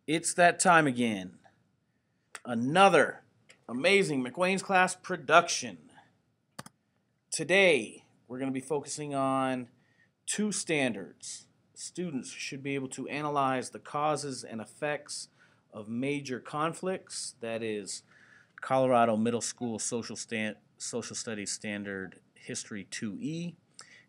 It's that time again. Another amazing McWayne's Class production. Today, we're going to be focusing on two standards. Students should be able to analyze the causes and effects of major conflicts. That is Colorado Middle School Social Studies Standard History 2E.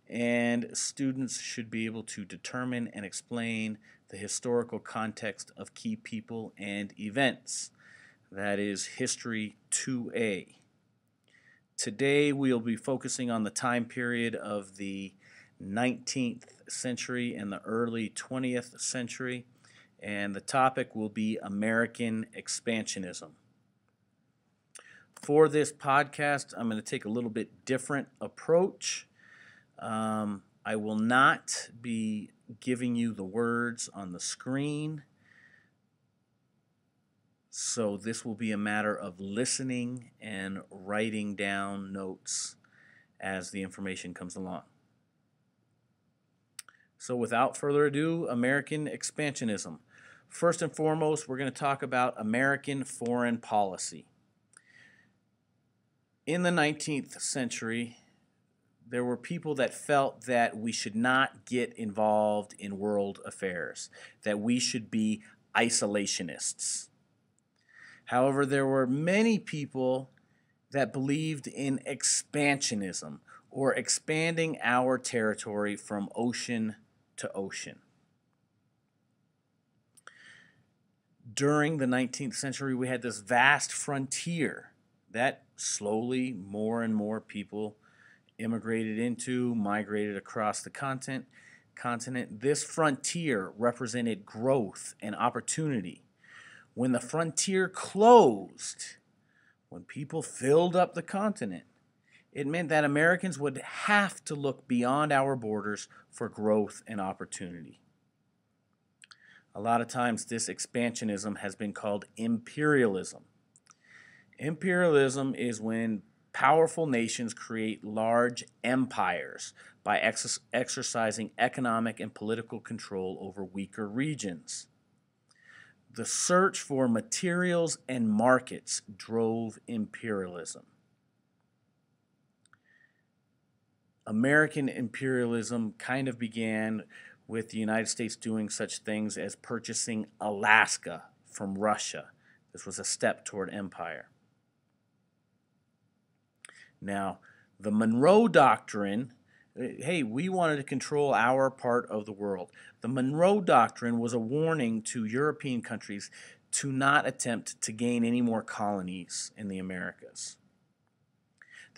And students should be able to determine and explain the historical context of key people and events. That is History 2A. Today we'll be focusing on the time period of the 19th century and the early 20th century, and the topic will be American Expansionism. For this podcast, I'm going to take a little bit different approach. I will not be giving you the words on the screen, so this will be a matter of listening and writing down notes as the information comes along. So without further ado, American Expansionism. First and foremost, we're going to talk about American foreign policy. In the 19th century, there were people that felt that we should not get involved in world affairs, that we should be isolationists. However, there were many people that believed in expansionism, or expanding our territory from ocean to ocean. During the 19th century, we had this vast frontier that slowly more and more people immigrated into, migrated across the continent. This frontier represented growth and opportunity. When the frontier closed, when people filled up the continent, it meant that Americans would have to look beyond our borders for growth and opportunity. A lot of times this expansionism has been called imperialism. Imperialism is when powerful nations create large empires by exercising economic and political control over weaker regions. The search for materials and markets drove imperialism. American imperialism kind of began with the United States doing such things as purchasing Alaska from Russia. This was a step toward empire. Now, the Monroe Doctrine, hey, we wanted to control our part of the world. The Monroe Doctrine was a warning to European countries to not attempt to gain any more colonies in the Americas.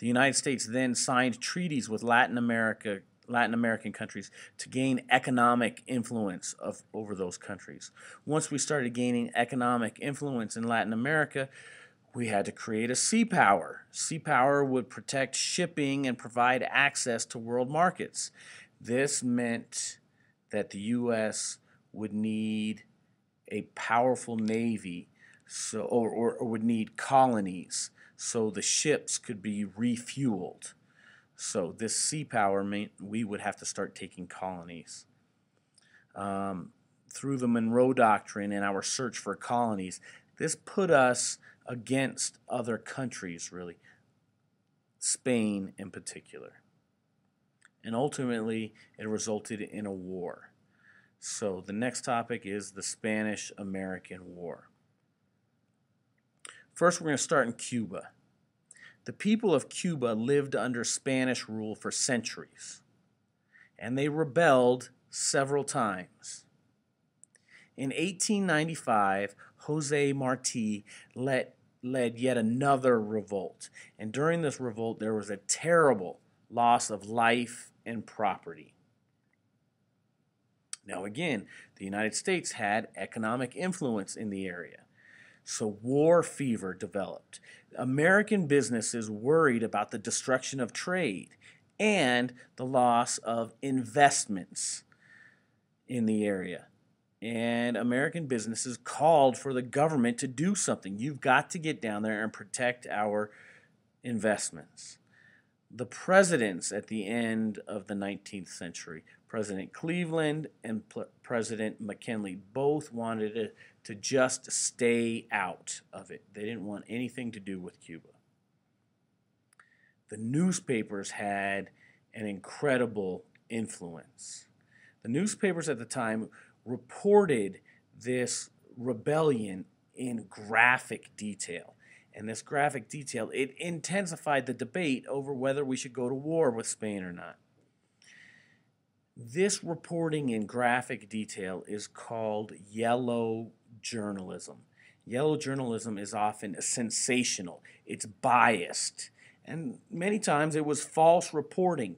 The United States then signed treaties with Latin American countries to gain economic influence over those countries. Once we started gaining economic influence in Latin America, we had to create a sea power. Sea power would protect shipping and provide access to world markets. This meant that the U.S. would need a powerful navy, or would need colonies, so the ships could be refueled. So this sea power meant we would have to start taking colonies. Through the Monroe Doctrine and our search for colonies, this put us against other countries, really, Spain in particular. And ultimately, it resulted in a war. So the next topic is the Spanish-American War. First, we're going to start in Cuba. The people of Cuba lived under Spanish rule for centuries, and they rebelled several times. In 1895, Jose Marti led yet another revolt, and during this revolt there was a terrible loss of life and property. Now again, the United States had economic influence in the area, so war fever developed. American businesses worried about the destruction of trade and the loss of investments in the area. And American businesses called for the government to do something. You've got to get down there and protect our investments. The presidents at the end of the 19th century President Cleveland and President McKinley both wanted to just stay out of it. They didn't want anything to do with Cuba. The newspapers had an incredible influence. The newspapers at the time reported this rebellion in graphic detail. And this graphic detail, it intensified the debate over whether we should go to war with Spain or not. This reporting in graphic detail is called yellow journalism. Yellow journalism is often sensational. It's biased. And many times it was false reporting.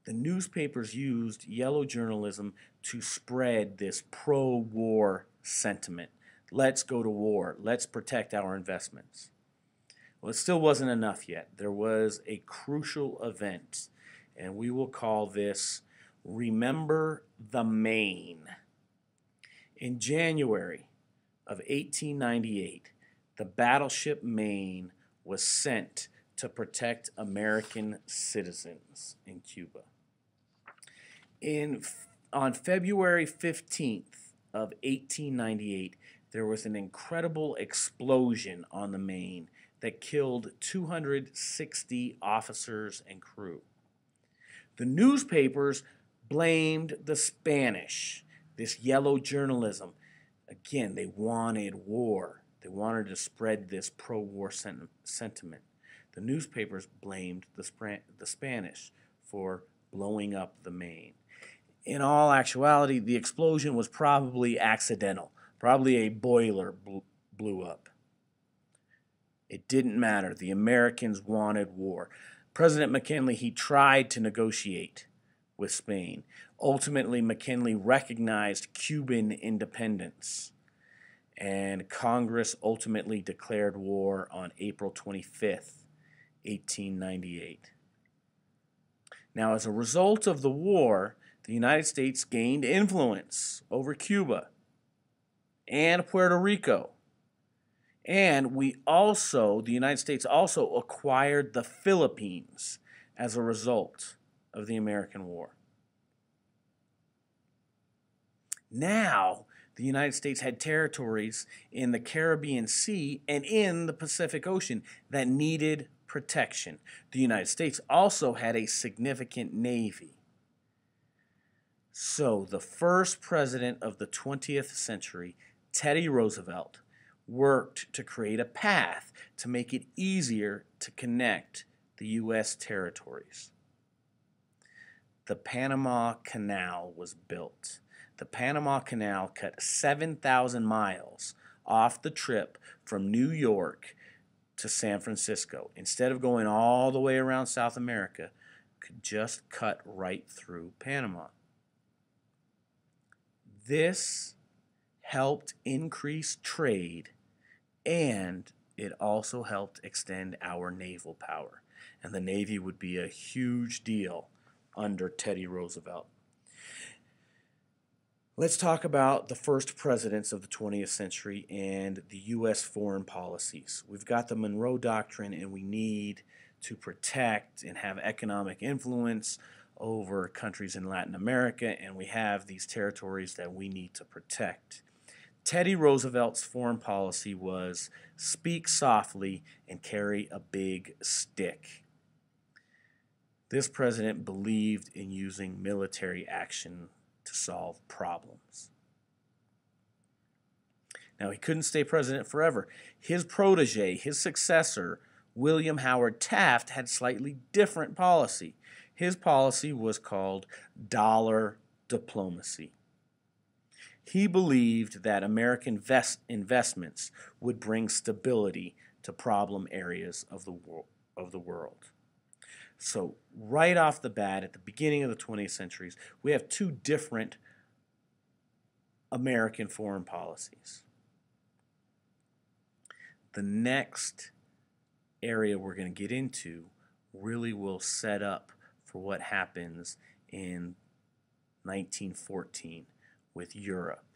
The newspapers used yellow journalism to spread this pro-war sentiment. Let's go to war. Let's protect our investments. Well, it still wasn't enough yet. There was a crucial event, and we will call this Remember the Maine. In January of 1898, the battleship Maine was sent to protect American citizens in Cuba. On February 15th of 1898, there was an incredible explosion on the Maine that killed 260 officers and crew. The newspapers blamed the Spanish, this yellow journalism. Again, they wanted war. They wanted to spread this pro-war sentiment. The newspapers blamed the Spanish for blowing up the Maine. In all actuality, the explosion was probably accidental. Probably a boiler blew up. It didn't matter. The Americans wanted war. President McKinley, he tried to negotiate with Spain. Ultimately, McKinley recognized Cuban independence, and Congress ultimately declared war on April 25th, 1898. Now, as a result of the war, the United States gained influence over Cuba and Puerto Rico. And the United States also acquired the Philippines as a result of the American War. Now, the United States had territories in the Caribbean Sea and in the Pacific Ocean that needed protection. The United States also had a significant navy. So, the first president of the 20th century, Teddy Roosevelt, worked to create a path to make it easier to connect the U.S. territories. The Panama Canal was built. The Panama Canal cut 7,000 miles off the trip from New York to San Francisco. Instead of going all the way around South America, could just cut right through Panama. This helped increase trade, and it also helped extend our naval power. And the Navy would be a huge deal under Teddy Roosevelt. Let's talk about the first presidents of the 20th century and the U.S. foreign policies. We've got the Monroe Doctrine, and we need to protect and have economic influence over countries in Latin America, and we have these territories that we need to protect. Teddy Roosevelt's foreign policy was speak softly and carry a big stick. This president believed in using military action to solve problems. Now, he couldn't stay president forever. His protege, his successor, William Howard Taft, had slightly different policy. His policy was called dollar diplomacy. He believed that American investments would bring stability to problem areas of the world. So right off the bat, at the beginning of the 20th century, we have two different American foreign policies. The next area we're going to get into really will set up for what happens in 1914 with Europe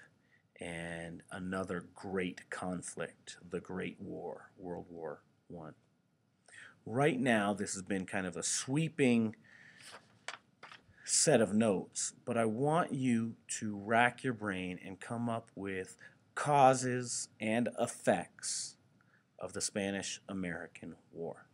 and another great conflict, the Great War, World War I. Right now, this has been kind of a sweeping set of notes, but I want you to rack your brain and come up with causes and effects of the Spanish American War.